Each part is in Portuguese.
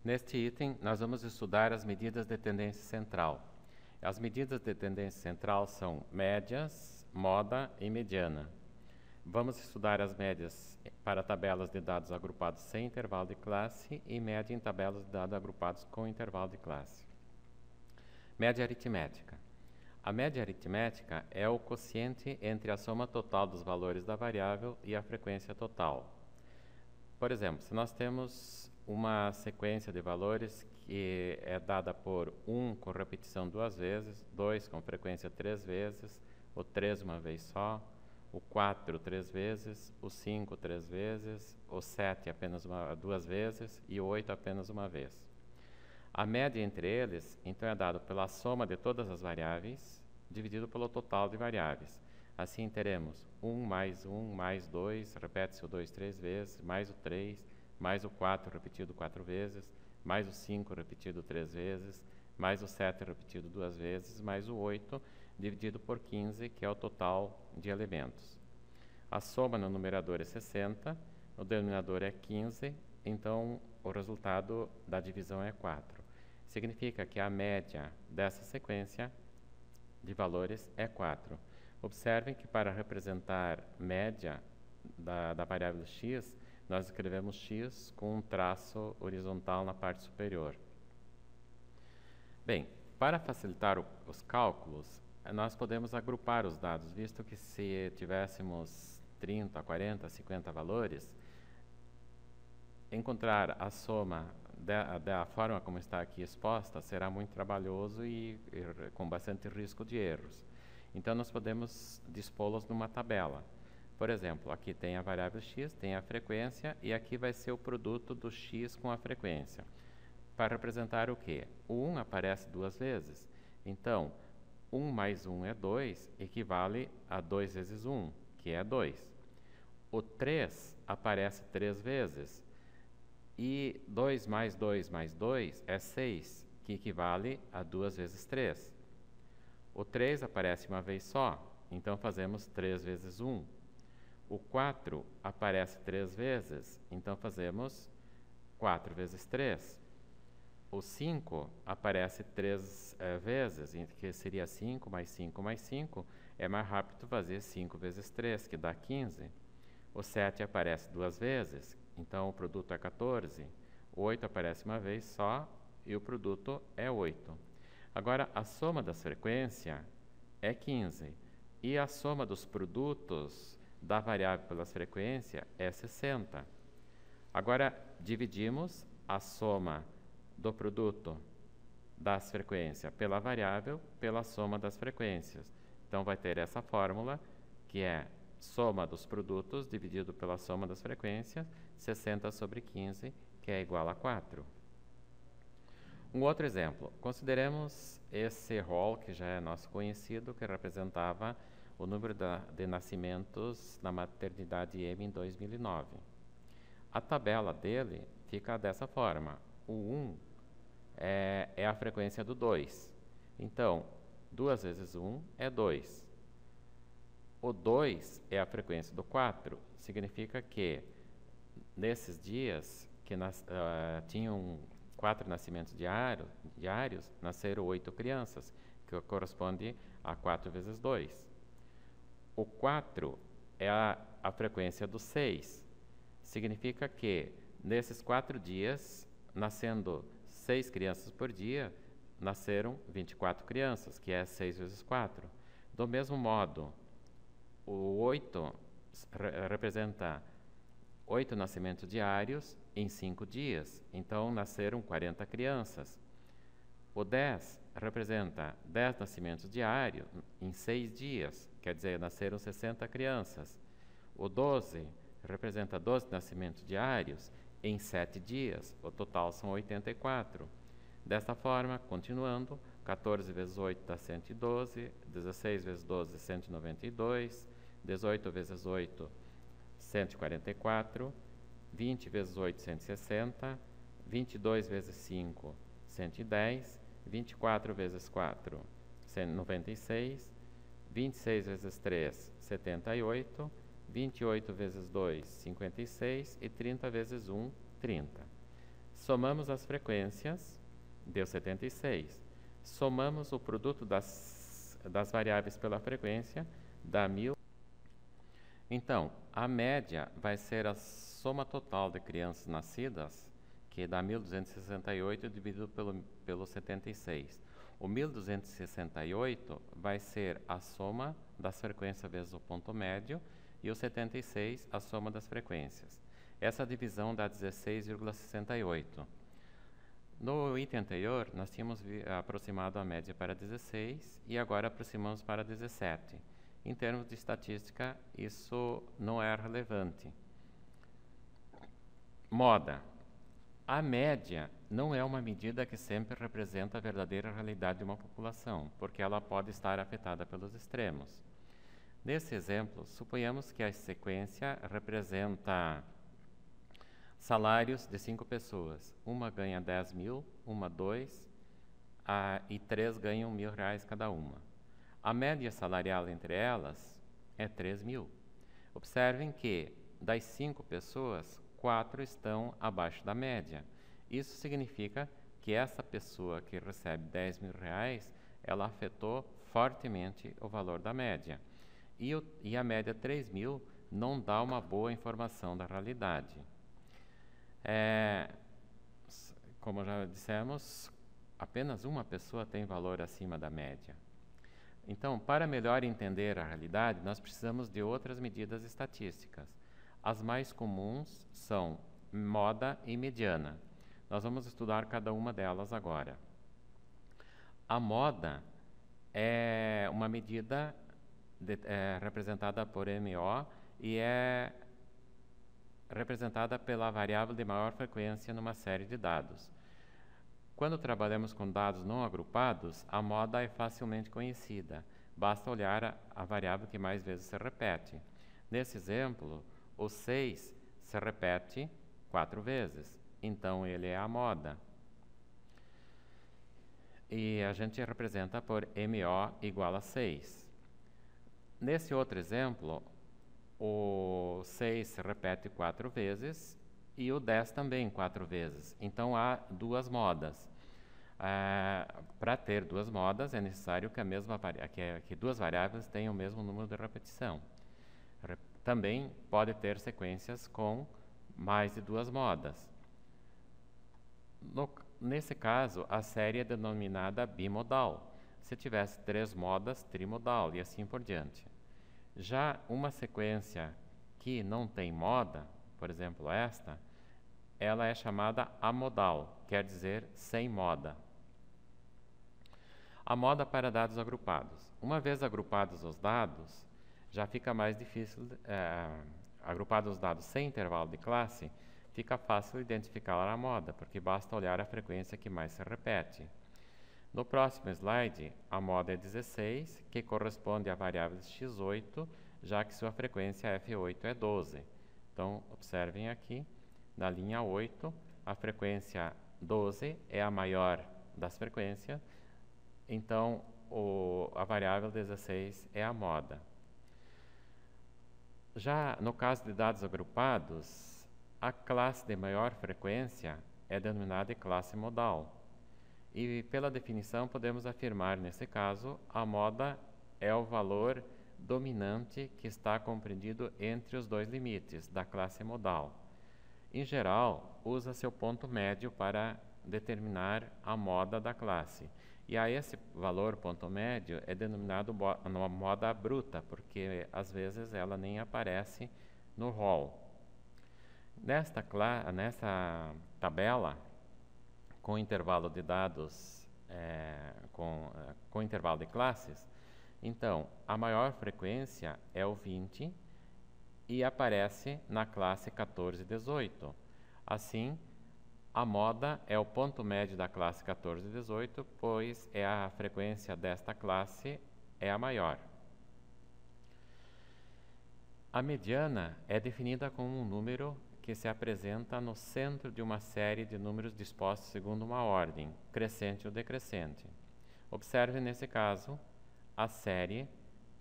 Neste item, nós vamos estudar as medidas de tendência central. As medidas de tendência central são médias, moda e mediana. Vamos estudar as médias para tabelas de dados agrupados sem intervalo de classe e média em tabelas de dados agrupados com intervalo de classe. Média aritmética. A média aritmética é o quociente entre a soma total dos valores da variável e a frequência total. Por exemplo, se nós temos uma sequência de valores que é dada por 1 com repetição 2 vezes, 2 com frequência 3 vezes, o 3 uma vez só, o 4 3 vezes, o 5 3 vezes, o 7 apenas 2 vezes e o 8 apenas uma vez. A média entre eles, então, é dada pela soma de todas as variáveis, dividido pelo total de variáveis. Assim, teremos 1 mais 2, repete-se o 2 3 vezes, mais o 3, mais o 4 repetido 4 vezes, mais o 5 repetido 3 vezes, mais o 7 repetido 2 vezes, mais o 8 dividido por 15, que é o total de elementos. A soma no numerador é 60, no denominador é 15, então o resultado da divisão é 4. Significa que a média dessa sequência de valores é 4. Observem que para representar média da variável x, nós escrevemos x com um traço horizontal na parte superior. Bem, para facilitar os cálculos, nós podemos agrupar os dados, visto que se tivéssemos 30, 40, 50 valores, encontrar a soma da forma como está aqui exposta será muito trabalhoso e com bastante risco de erros. Então, nós podemos dispô-los numa tabela. Por exemplo, aqui tem a variável x, tem a frequência, e aqui vai ser o produto do x com a frequência. Para representar o quê? O 1 aparece 2 vezes. Então, 1 mais 1 é 2, equivale a 2 vezes 1, que é 2. O 3 aparece 3 vezes. E 2 mais 2 mais 2 é 6, que equivale a 2 vezes 3. O 3 aparece uma vez só, então fazemos 3 vezes 1. O 4 aparece 3 vezes, então fazemos 4 vezes 3. O 5 aparece 3 vezes, que seria 5 mais 5 mais 5. É mais rápido fazer 5 vezes 3, que dá 15. O 7 aparece 2 vezes, então o produto é 14. O 8 aparece uma vez só e o produto é 8. Agora, a soma das frequências é 15. E a soma dos produtos da variável pelas frequências é 60. Agora, dividimos a soma do produto das frequências pela variável pela soma das frequências. Então, vai ter essa fórmula, que é soma dos produtos dividido pela soma das frequências, 60 sobre 15, que é igual a 4. Um outro exemplo. Consideremos esse rol, que já é nosso conhecido, que representava o número de nascimentos na maternidade M em 2009. A tabela dele fica dessa forma. O 1 é a frequência do 2. Então, 2 vezes 1 é 2. O 2 é a frequência do 4. Significa que, nesses dias que tinham 4 nascimentos diários, nasceram 8 crianças, que corresponde a 4 vezes 2. O 4 é a frequência do 6. Significa que, nesses 4 dias, nascendo 6 crianças por dia, nasceram 24 crianças, que é 6 vezes 4. Do mesmo modo, o 8 representa 8 nascimentos diários em 5 dias, então nasceram 40 crianças. O 10 representa 10 nascimentos diários em 6 dias, quer dizer, nasceram 60 crianças. O 12 representa 12 nascimentos diários em 7 dias, o total são 84. Desta forma, continuando, 14 vezes 8 dá 112, 16 vezes 12, 192, 18 vezes 8, 144, 20 vezes 8, 160, 22 vezes 5, 110, 24 vezes 4, 196, 26 vezes 3, 78, 28 vezes 2, 56 e 30 vezes 1, 30. Somamos as frequências, deu 76. Somamos o produto das variáveis pela frequência, dá 1000. Então, a média vai ser a soma total de crianças nascidas, que dá 1.268 dividido pelo 76. O 1.268 vai ser a soma das frequências vezes o ponto médio e o 76 a soma das frequências. Essa divisão dá 16,68. No item anterior, nós tínhamos aproximado a média para 16 e agora aproximamos para 17. Em termos de estatística, isso não é relevante. Moda. A média não é uma medida que sempre representa a verdadeira realidade de uma população, porque ela pode estar afetada pelos extremos. Nesse exemplo, suponhamos que a sequência representa salários de 5 pessoas. Uma ganha 10 mil, uma 2, e 3 ganham R$1.000 cada uma. A média salarial entre elas é 3 mil. Observem que, das 5 pessoas, 4 estão abaixo da média. Isso significa que essa pessoa que recebe R$10.000, ela afetou fortemente o valor da média. E a média 3 mil não dá uma boa informação da realidade. Como já dissemos, apenas uma pessoa tem valor acima da média. Então, para melhor entender a realidade, nós precisamos de outras medidas estatísticas. As mais comuns são moda e mediana. Nós vamos estudar cada uma delas agora. A moda é uma medida representada por MO e é representada pela variável de maior frequência numa série de dados. Quando trabalhamos com dados não agrupados, a moda é facilmente conhecida. Basta olhar a variável que mais vezes se repete. Nesse exemplo, o 6 se repete 4 vezes, então ele é a moda. E a gente representa por MO igual a 6. Nesse outro exemplo, o 6 se repete 4 vezes e o 10 também 4 vezes. Então, há duas modas. Para ter duas modas, é necessário que duas variáveis tenham o mesmo número de repetição. Também pode ter sequências com mais de duas modas. Nesse caso, a série é denominada bimodal. Se tivesse 3 modas, trimodal e assim por diante. Já uma sequência que não tem moda, por exemplo esta, ela é chamada amodal, quer dizer sem moda. A moda para dados agrupados. Uma vez agrupados os dados, já fica mais difícil, agrupados os dados sem intervalo de classe, fica fácil identificar a moda, porque basta olhar a frequência que mais se repete. No próximo slide, a moda é 16, que corresponde à variável x8, já que sua frequência f8 é 12. Então, observem aqui, na linha 8, a frequência 12 é a maior das frequências, então a variável 16 é a moda. Já no caso de dados agrupados, a classe de maior frequência é denominada de classe modal. E pela definição podemos afirmar, nesse caso, a moda é o valor dominante que está compreendido entre os dois limites da classe modal. Em geral, usa-se o ponto médio para determinar a moda da classe. E a esse valor ponto médio é denominado uma moda bruta, porque às vezes ela nem aparece no rol. Nesta tabela, com intervalo de dados, com intervalo de classes, então, a maior frequência é o 20 e aparece na classe 14 e 18. Assim, a moda é o ponto médio da classe 14 e 18, pois a frequência desta classe é a maior. A mediana é definida como um número que se apresenta no centro de uma série de números dispostos segundo uma ordem, crescente ou decrescente. Observe nesse caso, a série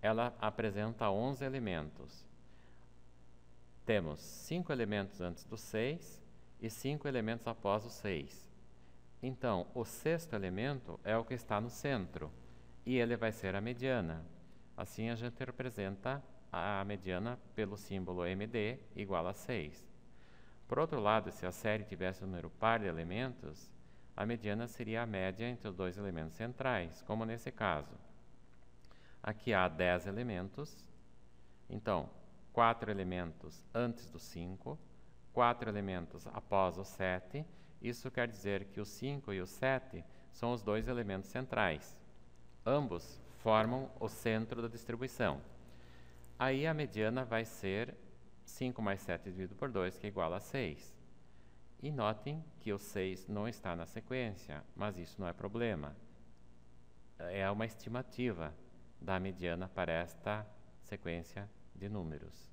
ela apresenta 11 elementos. Temos 5 elementos antes do 6 e 5 elementos após o 6. Então, o sexto elemento é o que está no centro, e ele vai ser a mediana. Assim, a gente representa a mediana pelo símbolo MD igual a 6. Por outro lado, se a série tivesse um número par de elementos, a mediana seria a média entre os dois elementos centrais, como nesse caso. Aqui há 10 elementos, então 4 elementos antes do 5, 4 elementos após o 7. Isso quer dizer que o 5 e o 7 são os dois elementos centrais. Ambos formam o centro da distribuição. Aí a mediana vai ser 5 mais 7 dividido por 2, que é igual a 6. E notem que o 6 não está na sequência, mas isso não é problema. É uma estimativa da mediana para esta sequência de números.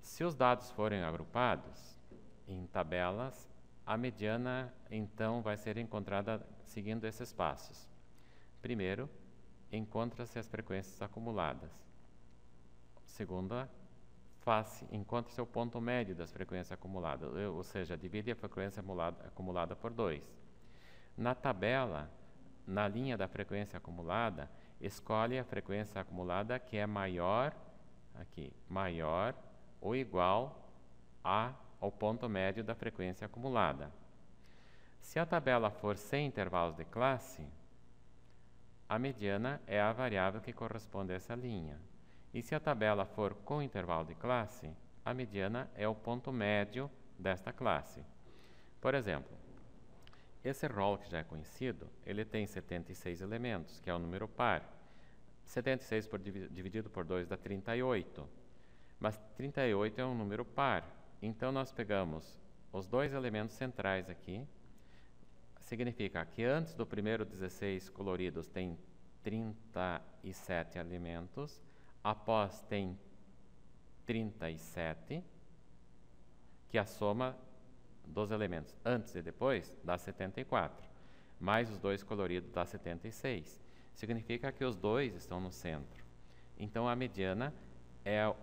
Se os dados forem agrupados em tabelas, a mediana então vai ser encontrada seguindo esses passos. Primeiro, encontra-se as frequências acumuladas. Segunda, encontra-se o ponto médio das frequências acumuladas, ou seja, divide a frequência acumulada por 2. Na tabela, na linha da frequência acumulada, escolhe a frequência acumulada que é maior ou igual ao ponto médio da frequência acumulada. Se a tabela for sem intervalos de classe, a mediana é a variável que corresponde a essa linha. E se a tabela for com intervalo de classe, a mediana é o ponto médio desta classe. Por exemplo, esse rol que já é conhecido, ele tem 76 elementos, que é um número par. 76 dividido por 2 dá 38. Mas 38 é um número par. Então, nós pegamos os dois elementos centrais aqui. Significa que antes do primeiro 16 coloridos tem 37 elementos. Após tem 37, que a soma dos elementos antes e depois dá 74, mais os dois coloridos dá 76. Significa que os dois estão no centro. Então, a mediana é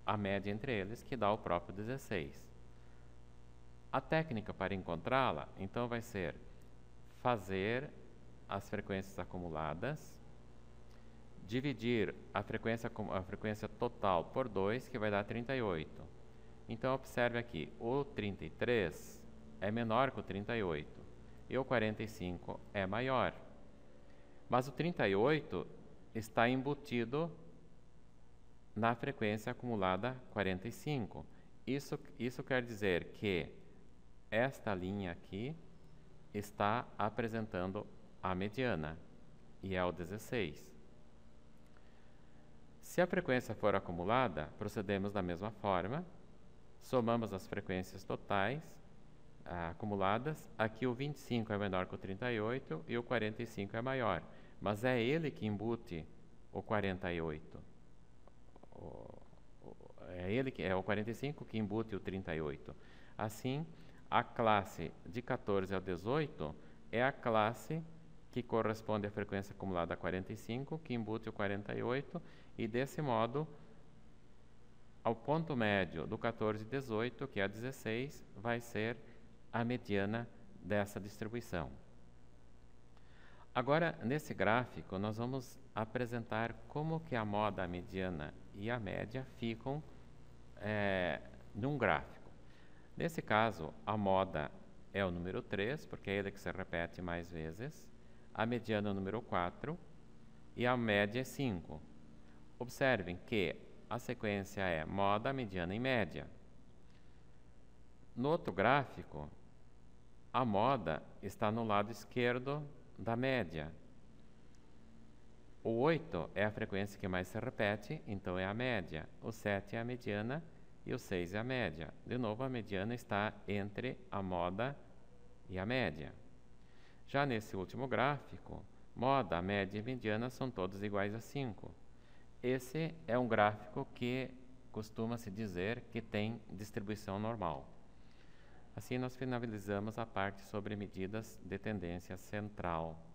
a média entre eles, que dá o próprio 16. A técnica para encontrá-la, então, vai ser fazer as frequências acumuladas, dividir a frequência total por 2, que vai dar 38. Então, observe aqui, o 33 é menor que o 38 e o 45 é maior. Mas o 38 está embutido na frequência acumulada 45. Isso quer dizer que esta linha aqui está apresentando a mediana, e é o 16. Se a frequência for acumulada, procedemos da mesma forma, somamos as frequências totais acumuladas. Aqui o 25 é menor que o 38 e o 45 é maior, mas é ele que embute o 48. É o 45 que embute o 38. Assim, a classe de 14 ao 18 é a classe que corresponde à frequência acumulada 45, que embute o 48, e desse modo, ao ponto médio do 14 e 18, que é 16, vai ser a mediana dessa distribuição. Agora, nesse gráfico, nós vamos apresentar como que a moda, a mediana e a média ficam num gráfico. Nesse caso, a moda é o número 3, porque é ele que se repete mais vezes, a mediana é o número 4 e a média é 5. Observem que a sequência é moda, mediana e média. No outro gráfico, a moda está no lado esquerdo da média. O 8 é a frequência que mais se repete, então é a média. O 7 é a mediana e o 6 é a média. De novo, a mediana está entre a moda e a média. Já nesse último gráfico, moda, média e mediana são todos iguais a 5. Esse é um gráfico que costuma-se dizer que tem distribuição normal. Assim, nós finalizamos a parte sobre medidas de tendência central.